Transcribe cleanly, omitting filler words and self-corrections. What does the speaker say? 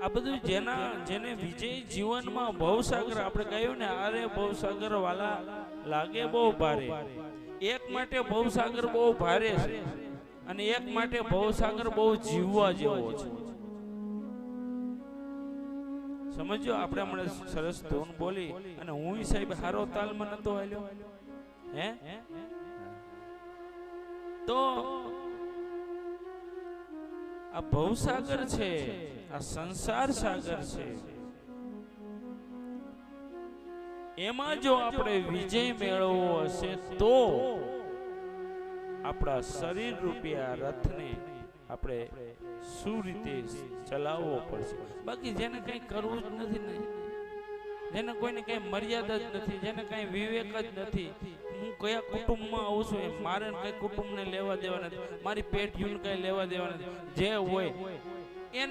આ બધું જેને વિજય જીવનમાં ભવસાગર આપણે કહ્યું ને, અરે ભવસાગર વાલા લાગે બહુ ભારે. એક માટે ભવસાગર બહુ ભારે છે અને એક માટે ભવસાગર બહુ જીવવા જેવો છે. સમજો, આપણે હમણાં સરસ ધૂન બોલી અને હું સાહેબ હારો તાલમાં નતો હાલ્યો હે, તો આ ભવસાગર છે, આ સંસાર સાગર છે, એમાં જો આપણે વિજય મેળવવો હશે તો આપણા શરીર રૂપી આ રથને આપણે શું રીતે ચલાવવો પડશે. બાકી જેને કઈ કરવું જ નથી ને, જેને કોઈને કઈ મર્યાદા જ નથી, જેને કઈ વિવેક જ નથી, હું કયા કુટુંબમાં આવું છું એ મારે કઈ કુટુંબને લેવા દેવા નથી, મારી પેઢીઓને કઈ લેવા દેવા નથી. જે હોય